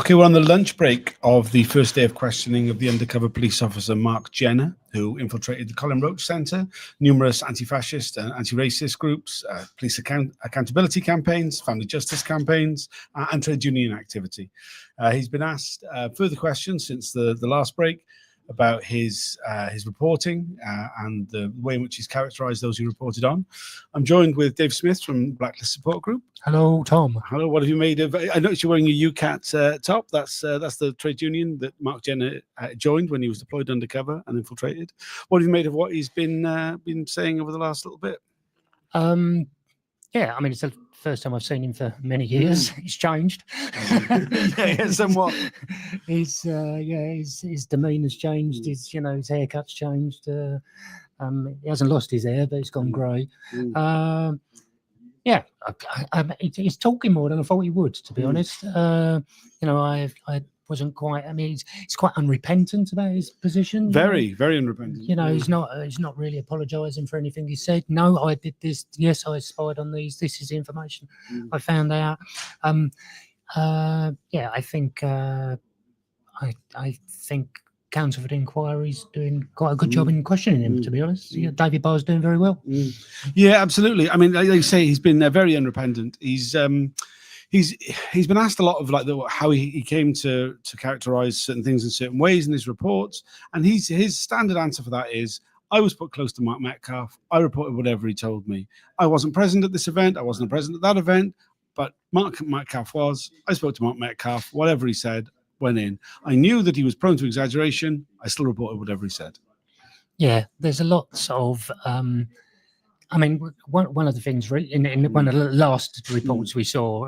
Okay, we're on the lunch break of the first day of questioning of the undercover police officer Mark Jenner, who infiltrated the Colin Roach Centre, numerous anti-fascist and anti-racist groups, police accountability campaigns, family justice campaigns, and trade union activity. He's been asked further questions since the last break about his reporting and the way in which he's characterised those he reported on. I'm joined with Dave Smith from Blacklist Support Group. Hello, Tom. Hello. What have you made of? I noticed you're wearing a UCAT top. That's the trade union that Mark Jenner joined when he was deployed undercover and infiltrated. What have you made of what he's been saying over the last little bit? Yeah, I mean, it's the first time I've seen him for many years. He's changed. yeah, somewhat. His demeanor's changed. His haircut's changed. He hasn't lost his hair, but it's gone grey. Yeah, he's talking more than I thought he would, to be honest. I wasn't quite. I mean, he's quite unrepentant about his position. Very unrepentant. He's not really apologising for anything he said. No, I did this. Yes, I spied on these. This is the information I found out. I think Counterfeit Inquiry's doing quite a good job in questioning him, to be honest. David Barr's doing very well. Yeah, absolutely. I mean, like you say, he's been very unrepentant. He's been asked a lot of how he came to characterize certain things in certain ways in his reports, and his standard answer for that is, I was put close to Mark Metcalfe. I reported whatever he told me. I wasn't present at this event. I wasn't present at that event, but Mark Metcalfe was. I spoke to Mark Metcalfe. Whatever he said went in. I knew that he was prone to exaggeration. I still reported whatever he said. Yeah, there's a lot of. I mean, one of the things in one of the last reports we saw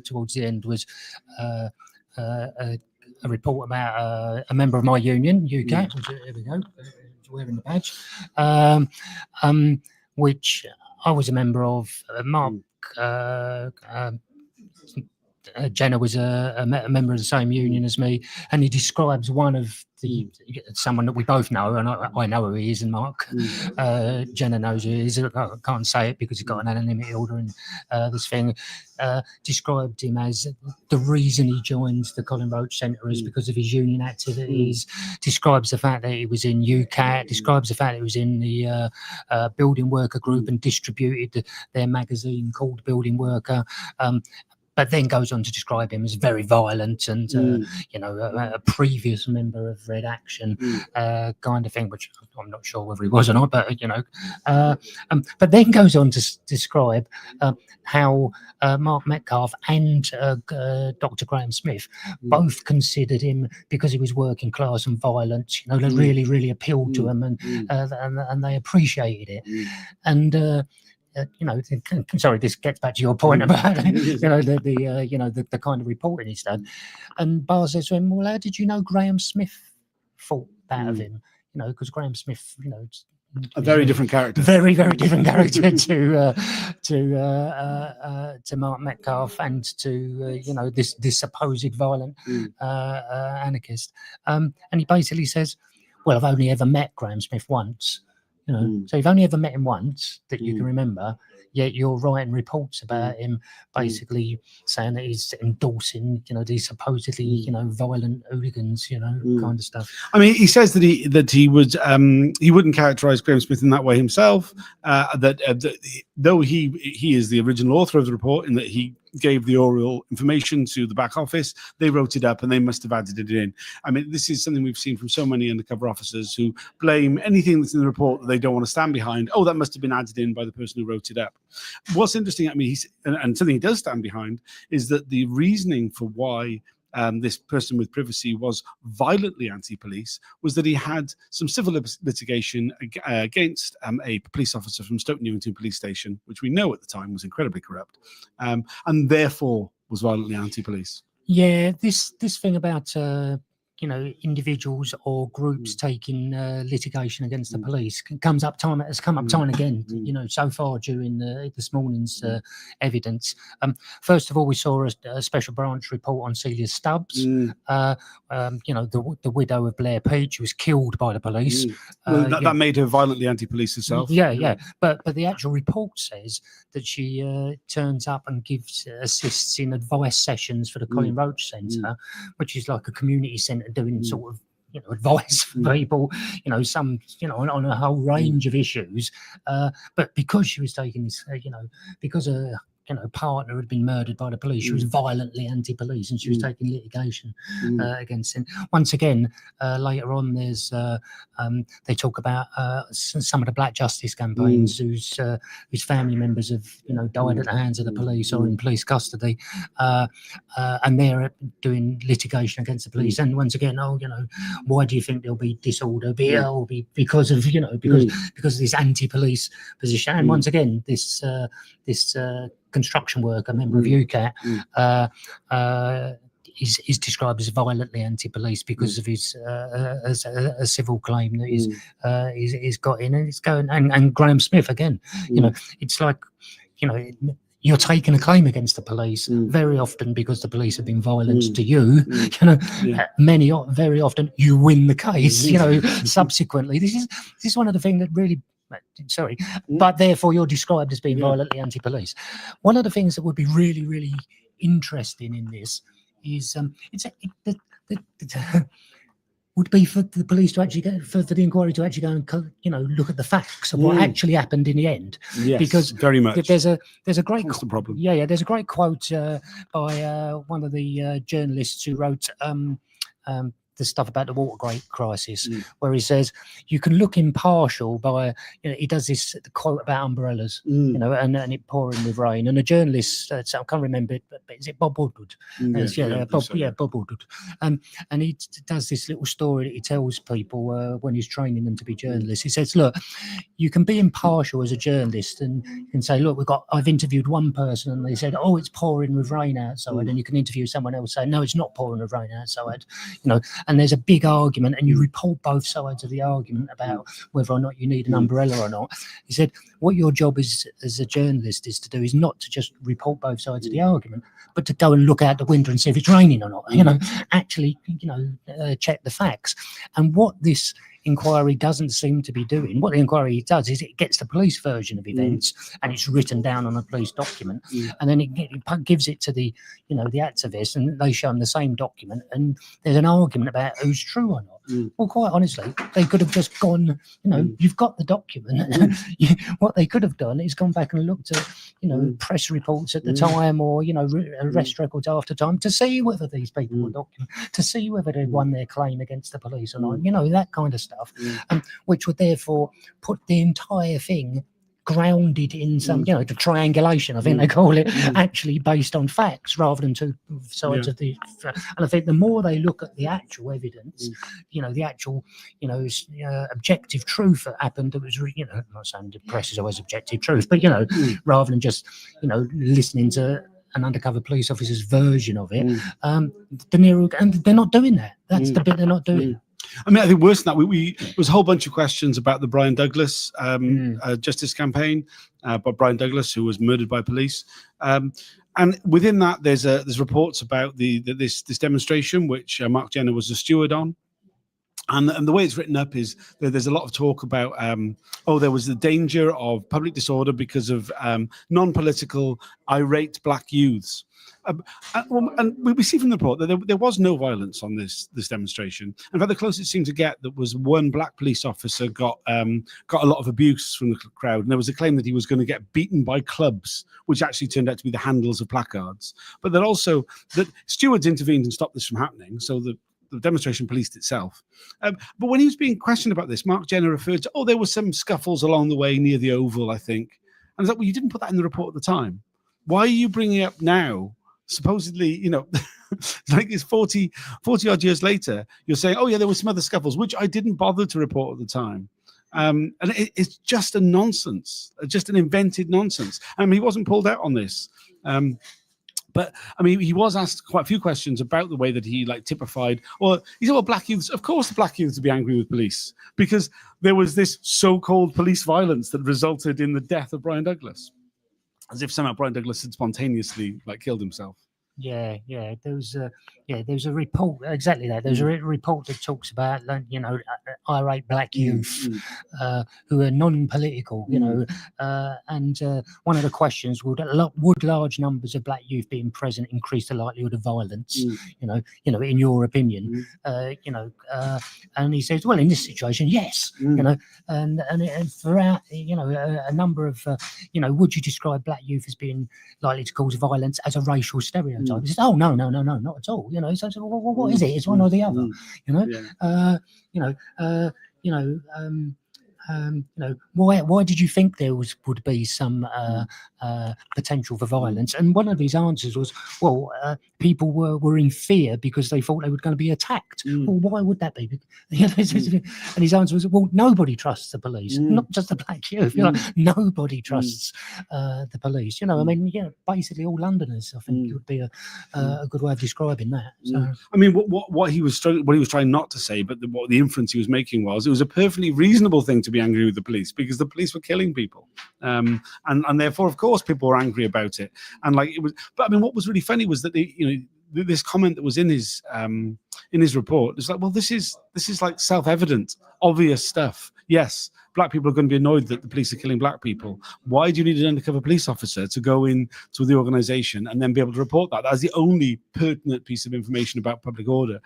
towards the end was a report about a member of my union, UCAT. Here we go, wearing the badge, which I was a member of. Mark Jenner was a member of the same union as me, and he describes one of someone that we both know, and I know who he is, and Mark Jenner knows who he is. I can't say it because he's got an anonymity order, and this thing described him as the reason he joined the Colin Roach Centre is because of his union activities. Describes the fact that he was in UCAT. Describes the fact that he was in the Building Worker Group and distributed their magazine called Building Worker. But then goes on to describe him as very violent and, a previous member of Red Action kind of thing, which I'm not sure whether he was or not, but, but then goes on to describe how Mark Metcalfe and Dr. Graham Smith both considered him, because he was working class and violent, they really, really appealed to him and they appreciated it. And, sorry, this gets back to your point about the kind of reporting he's done. And Barr says to him, "Well, how did you know Graham Smith thought that of him? Because Graham Smith, a very different character, very, very different character to Mark Metcalfe and to this supposed violent anarchist." And he basically says, "Well, I've only ever met Graham Smith once." So you've only ever met him once that you can remember, yet you're writing reports about him, basically saying that he's endorsing, these supposedly, violent hooligans, kind of stuff. I mean, he says that he wouldn't characterize Graham Smith in that way himself. Though he is the original author of the report, in that he gave the oral information to the back office, they wrote it up and they must have added it in. I mean, this is something we've seen from so many undercover officers who blame anything that's in the report that they don't want to stand behind. Oh, that must have been added in by the person who wrote it up. What's interesting, I mean, and something he does stand behind, is that the reasoning for why this person with privacy was violently anti-police was that he had some civil litigation against a police officer from Stoke Newington Police Station, which we know at the time was incredibly corrupt, and therefore was violently anti-police. Yeah, this thing about individuals or groups taking litigation against the police has come up time and again, so far during this morning's evidence. First of all, we saw a special branch report on Celia Stubbs, the widow of Blair Peach, who was killed by the police. Well, that made her violently anti-police herself. Yeah. But the actual report says that she turns up and assists in advice sessions for the Colin Roach Centre, which is like a community centre doing sort of advice for people, on a whole range of issues. But because she was taking this, because her partner had been murdered by the police, she was violently anti-police, and she was taking litigation against him. Once again, later on, there's they talk about some of the Black Justice campaigns whose family members have died at the hands of the police or in police custody, and they're doing litigation against the police. And once again, why do you think there'll be disorder? Because of because of this anti-police position. And once again, this construction worker, member of UCAT, is described as violently anti-police because of his a civil claim that he's got in, and it's going. And Graham Smith again, it's like you're taking a claim against the police very often because the police have been violent to you. Very often you win the case. Subsequently, this is one of the things that really. But therefore you're described as being violently anti-police. One of the things that would be really, really interesting in this is would be for the police to actually go for the inquiry to actually go and look at the facts of what actually happened in the end. Yes, because very much. There's a great That's the problem. There's a great quote by one of the journalists who wrote the stuff about the Watergate crisis, where he says you can look impartial by, he does this quote about umbrellas, and it pouring with rain. And a journalist, I can't remember it, but is it Bob Woodward? Bob Woodward. And he does this little story that he tells people when he's training them to be journalists. He says, look, you can be impartial as a journalist and you can say, look, I've interviewed one person and they said, oh, it's pouring with rain outside. And you can interview someone else saying, no, it's not pouring with rain outside, and there's a big argument and you report both sides of the argument about whether or not you need an umbrella or not. He said, what your job is as a journalist is to do is not to just report both sides of the argument, but to go and look out the window and see if it's raining or not, actually, check the facts. And what this inquiry doesn't seem to be doing, what the inquiry does is it gets the police version of events and it's written down on a police document, and then it gives it to the the activists, and they show them the same document, and there's an argument about who's true or not. Well, quite honestly, they could have just gone, you've got the document. What they could have done is gone back and looked at press reports at the time, or arrest records after time, to see whether these people were documented, to see whether they won their claim against the police or not, that kind of stuff, which would therefore put the entire thing grounded in some, the triangulation, I think they call it, actually based on facts rather than two sides of the. And I think the more they look at the actual evidence, the actual, objective truth that happened, that was, I'm not saying the press is always objective truth, but, rather than just, listening to an undercover police officer's version of it, the nearer, and they're not doing that. That's the bit they're not doing. I mean, I think worse than that, there was a whole bunch of questions about the Brian Douglas justice campaign, by Brian Douglas, who was murdered by police. And within that, there's reports about this demonstration, which Mark Jenner was a steward on. And the way it's written up is that there's a lot of talk about, there was the danger of public disorder because of non-political, irate black youths. And we see from the report that there was no violence on this demonstration. In fact, the closest it seemed to get, that was one black police officer got a lot of abuse from the crowd, and there was a claim that he was going to get beaten by clubs, which actually turned out to be the handles of placards. But that also that stewards intervened and stopped this from happening, so the demonstration policed itself. But when he was being questioned about this, Mark Jenner referred to, there were some scuffles along the way near the Oval, I think. And I was like, well, you didn't put that in the report at the time. Why are you bringing it up now? Supposedly, like it's 40 odd years later, you're saying, there were some other scuffles, which I didn't bother to report at the time. And it's just a nonsense, just an invented nonsense. I mean, he wasn't pulled out on this. But I mean, he was asked quite a few questions about the way that he like typified, or he said, well, black youths, of course, the black youths would be angry with police because there was this so-called police violence that resulted in the death of Brian Douglas, as if somehow Brian Douglas had spontaneously like killed himself. Yeah. There's a report exactly that. There's a report that talks about, like, you know, irate black youth who are non-political, you know, and one of the questions would large numbers of black youth being present increase the likelihood of violence? You know, in your opinion, and he says, well, in this situation, yes, you know, and throughout, you know, a number of, you know, would you describe black youth as being likely to cause violence as a racial stereotype? He says, oh, no, not at all. You know, so well, what is it? It's one or the other. Why did you think there would be some potential for violence? And one of his answers was, well, people were in fear because they thought they were going to be attacked. Well, why would that be? And his answer was, well, nobody trusts the police, not just the black youth. You know, nobody trusts the police. You know, I mean, basically all Londoners. I think would be a good way of describing that. So, I mean, what he was trying not to say, but what the inference he was making was, it was a perfectly reasonable thing to be angry with the police because the police were killing people, and therefore, of course, people were angry about it. And like it was, but I mean, what was really funny was that this comment that was in his report is like, well, this is like self-evident, obvious stuff. Yes, black people are going to be annoyed that the police are killing black people. Why do you need an undercover police officer to go in to the organization and then be able to report that? That's the only pertinent piece of information about public order.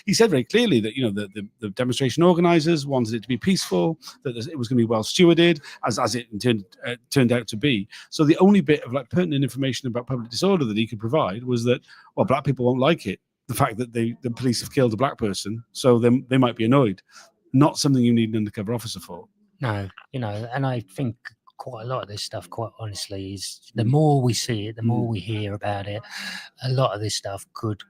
He said very clearly that, you know, the demonstration organizers wanted it to be peaceful, that it was going to be well stewarded, as it turned out to be. So the only bit of like pertinent information about public disorder that he could provide was that, well, black people won't like it, the fact that the police have killed a black person, so they might be annoyed. Not something you need an undercover officer for. No, you know, and I think quite a lot of this stuff, quite honestly, is the more we see it, the more we hear about it, a lot of this stuff could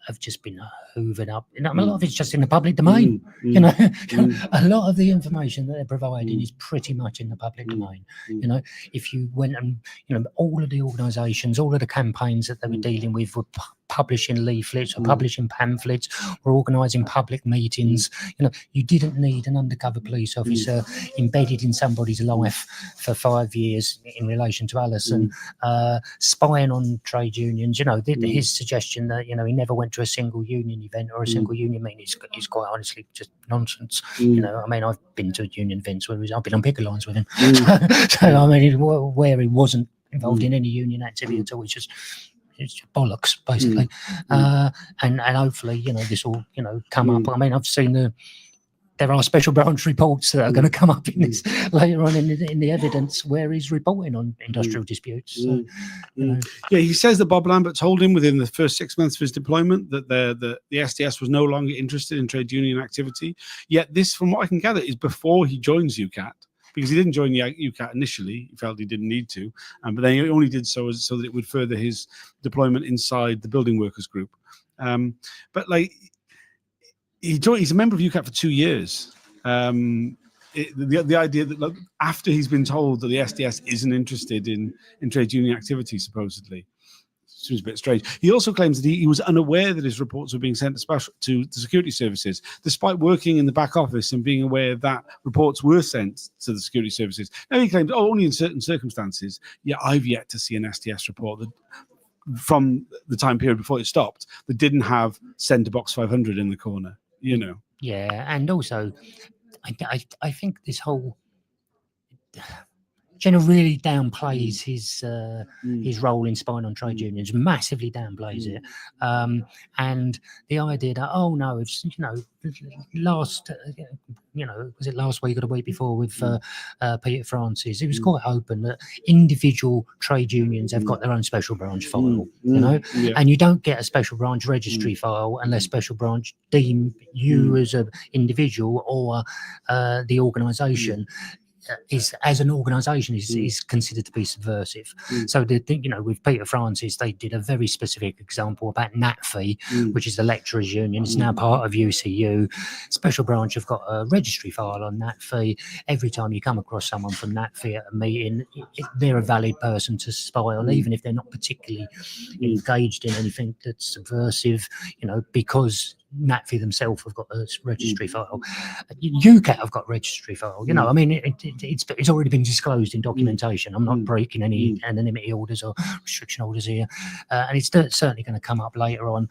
have just been hoovered up. You know, a lot of it's just in the public domain. You know, a lot of the information that they're providing is pretty much in the public domain. You know, if you went and, you know, all of the organisations, all of the campaigns that they were dealing with were publishing leaflets or publishing pamphlets or organising public meetings. You know, you didn't need an undercover police officer embedded in somebody's life for 5 years in relation to Allison, spying on trade unions. You know, his suggestion that, you know, he never went to a single union event or a single union meeting is quite honestly just nonsense. You know, I mean, I've been to union events where I've been on picket lines with him. So I mean, where he wasn't involved in any union activity at all, it's just bollocks, basically. And hopefully, you know, this will, you know, come up. I mean, I've seen there are special branch reports that are going to come up in this later on in the evidence where he's reporting on industrial disputes. So, you know. Yeah, he says that Bob Lambert told him within the first 6 months of his deployment that the SDS was no longer interested in trade union activity. Yet this, from what I can gather, is before he joins UCAT. Because he didn't join the UCAT initially, he felt he didn't need to, but then he only did so that it would further his deployment inside the building workers group. But like, he's a member of UCAT for 2 years. The idea that, like, after he's been told that the SDS isn't interested in trade union activity, supposedly, seems a bit strange. He also claims that he was unaware that his reports were being sent to the security services, despite working in the back office and being aware that reports were sent to the security services. Now he claims, only in certain circumstances. Yeah, I've yet to see an STS report that, from the time period before it stopped, that didn't have send to box 500 in the corner, you know. Yeah, and also, I think this whole Jenner really downplays his role in spying on trade unions, massively downplays it, and the idea that, oh no, it's, you know, last was it last week or the week before with Peter Francis, it was quite open that individual trade unions have got their own special branch file, you know, and you don't get a special branch registry file unless special branch deem you as an individual or the organisation is as an organisation is considered to be subversive. So with Peter Francis, they did a very specific example about NATFE, which is the lecturers' union. It's now part of UCU. Special Branch have got a registry file on NATFE. Every time you come across someone from NATFE at a meeting, they're a valid person to spy on, even if they're not particularly engaged in anything that's subversive. Because NATFE themselves have got a registry file. UCAT have got registry file. I mean, it's already been disclosed in documentation. I'm not breaking any anonymity orders or restriction orders here, and it's certainly going to come up later on.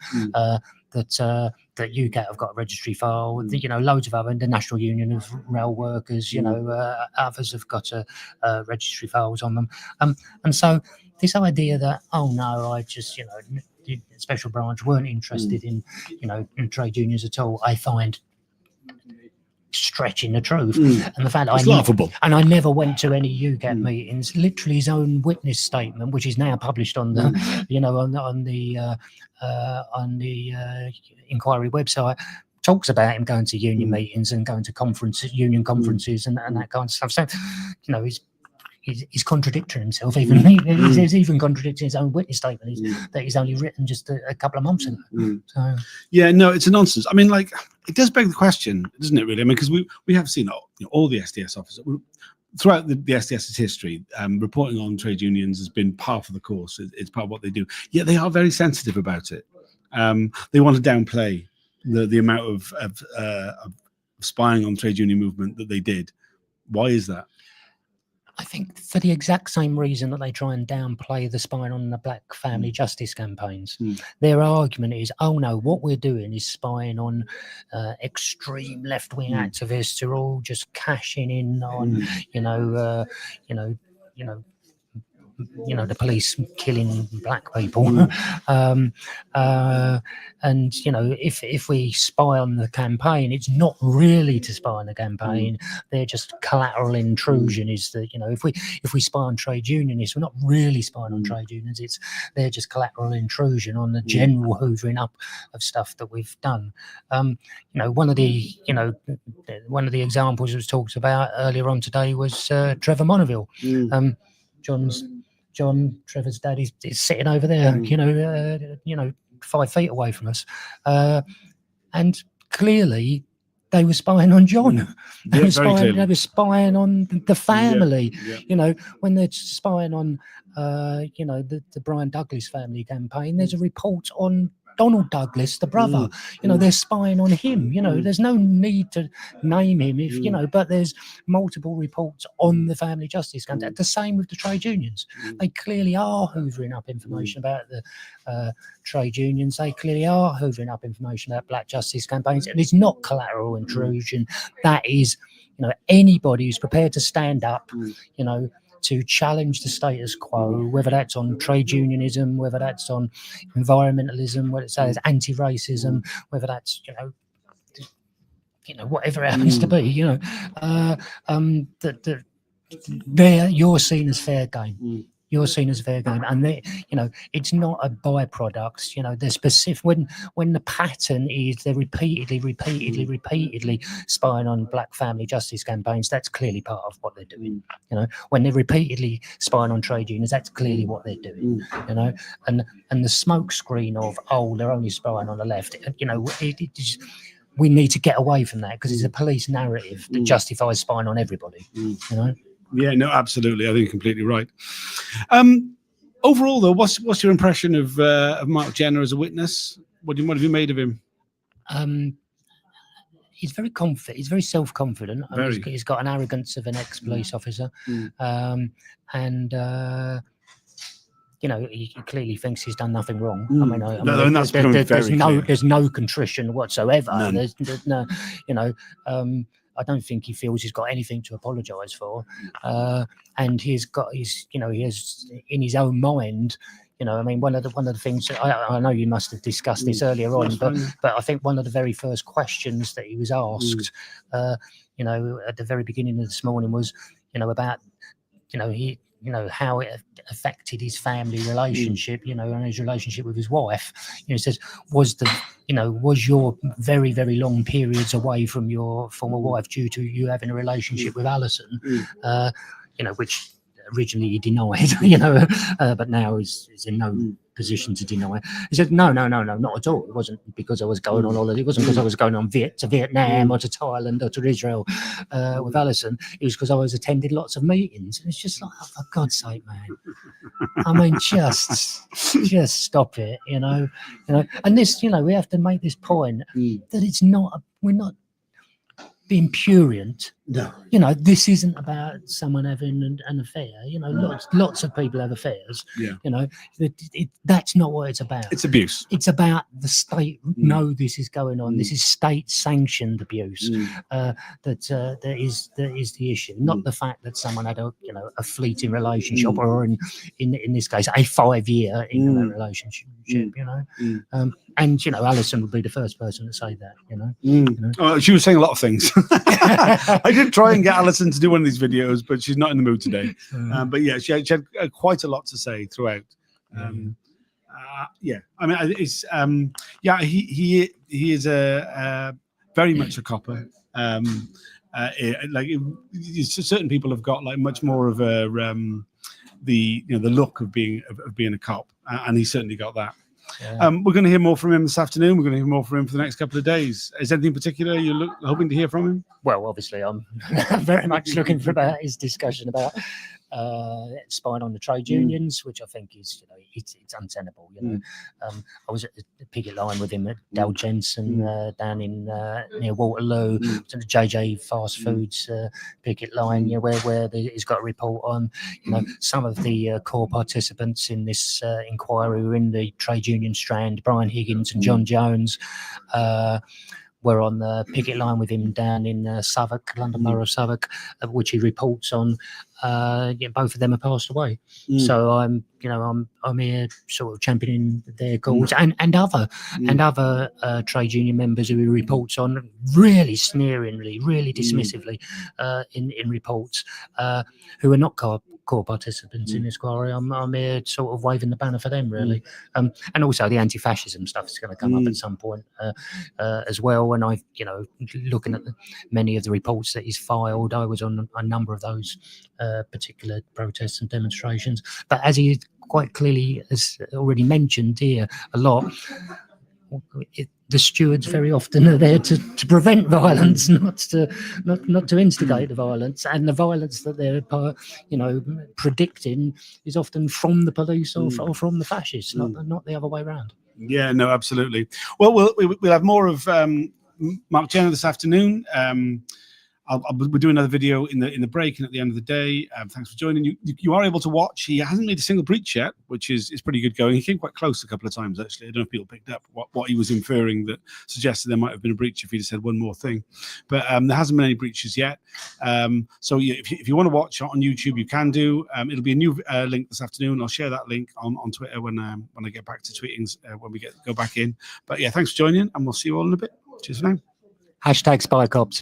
That UCAT have got a registry file. Loads of other, the National Union of Rail Workers. Others have got registry files on them. And so this idea that I just the Special Branch weren't interested in trade unions at all, I find stretching the truth. And the fact It's laughable. And I never went to any UCAT meetings. Literally his own witness statement, which is now published on the inquiry website, talks about him going to union meetings and going to union conferences and that kind of stuff. So he's contradicting himself. He's even contradicting his own witness statement that he's only written just a couple of months ago. So yeah, no, it's a nonsense. I mean, like, it does beg the question, doesn't it? Really, I mean, because we have seen all the SDS officers throughout the SDS's history. Reporting on trade unions has been part of the course. It's part of what they do. Yet they are very sensitive about it. They want to downplay the amount of spying on trade union movement that they did. Why is that? I think for the exact same reason that they try and downplay the spying on the Black Family Justice campaigns. Their argument is, oh no, what we're doing is spying on extreme left-wing activists who are all just cashing in on, the police killing black people. And if we spy on the campaign, it's not really to spy on the campaign. They're just collateral intrusion. Is that if we spy on trade unionists, we're not really spying on trade unions. They're just collateral intrusion on the general hoovering up of stuff that we've done. One of the examples that was talked about earlier on today was Trevor Monaville. John Trevor's dad is sitting over there, 5 feet away from us, and clearly they were spying on John. They were spying on the family. When they're spying on, the Brian Douglas family campaign, there's a report on Donald Douglas, the brother. They're spying on him. There's no need to name him, but there's multiple reports on the family justice campaign. The same with the trade unions. They clearly are hoovering up information about the trade unions. They clearly are hoovering up information about black justice campaigns, and it's not collateral intrusion. That is, anybody who's prepared to stand up, to challenge the status quo, whether that's on trade unionism, whether that's on environmentalism, whether it's anti-racism, whether that's whatever it happens to be, you're seen as fair game. You're seen as fair game, and it's not a byproduct. They're specific. When the pattern is they're repeatedly spying on black family justice campaigns, that's clearly part of what they're doing. When they're repeatedly spying on trade unions, that's clearly what they're doing. And the smoke screen of they're only spying on the left. We need to get away from that because it's a police narrative that justifies spying on everybody. Yeah, no, absolutely. I think you're completely right. Overall, though, what's your impression of Mark Jenner as a witness? What have you made of him? He's very confident. He's very self-confident. He's got an arrogance of an ex-police officer, and he clearly thinks he's done nothing wrong. There's no contrition whatsoever. None. There's no, I don't think he feels he's got anything to apologise for, and he has in his own mind. One of the things I know you must have discussed this earlier on, but I think one of the very first questions that he was asked, at the very beginning of this morning was, about, how it affected his family relationship, and his relationship with his wife. He says, was your very, very long periods away from your former wife due to you having a relationship with Alison, which originally he denied, but now is in no position to deny. He said, no, not at all. It wasn't because I was going on holiday. It wasn't because I was going on to Vietnam or to Thailand or to Israel with Alison. It was because I was attending lots of meetings. And it's just like, oh, for God's sake, man. I mean, just stop it, And this, we have to make this point that we're not being prurient. No. This isn't about someone having an affair. Lots of people have affairs. Yeah. That's not what it's about. It's abuse. It's about the state. No, this is going on. This is state-sanctioned abuse. That is the issue, not the fact that someone had a fleeting relationship, or in this case a 5-year intimate relationship. And Alison would be the first person to say that. Oh, she was saying a lot of things. I did try and get Alison to do one of these videos, but she's not in the mood today. But yeah, she had quite a lot to say throughout. Yeah, I mean, it's he is a very much a copper. Certain people have got like much more of a the look of being a cop, and he certainly got that. Yeah. We're going to hear more from him this afternoon. We're going to hear more from him for the next couple of days. Is there anything particular you're hoping to hear from him? Well, obviously, I'm very much looking for his discussion about spying on the trade unions, which I think is, it's untenable. I was at the picket line with him at Dow Jensen down in near Waterloo, to the JJ Fast Foods picket line, where he's got a report on, some of the core participants in this inquiry were in the trade union strand. Brian Higgins and John Jones were on the picket line with him down in Southwark, London Borough of Southwark, which he reports on. Both of them have passed away. So I'm here sort of championing their cause, and other trade union members who he reports on really sneeringly, really dismissively in reports, who are not core participants in this inquiry. I'm here sort of waving the banner for them, really. And also the anti-fascism stuff is going to come up at some point as well. And I, looking at many of the reports that he's filed, I was on a number of those particular protests and demonstrations. But as he quite clearly has already mentioned here a lot, the stewards very often are there to prevent violence, not to instigate the violence, and the violence that they're predicting is often from the police or from the fascists, not the other way around. Yeah, no, absolutely. Well, we'll have more of Mark Jenner this afternoon. We'll do another video in the break and at the end of the day. Thanks for joining. You are able to watch. He hasn't made a single breach yet, which is pretty good going. He came quite close a couple of times, actually. I don't know if people picked up what he was inferring that suggested there might have been a breach if he just said one more thing. But there hasn't been any breaches yet. So yeah, if you want to watch on YouTube, you can do. It'll be a new link this afternoon. I'll share that link on Twitter when I get back to tweeting, when we go back in. But yeah, thanks for joining, and we'll see you all in a bit. Cheers for now. #SpyCops.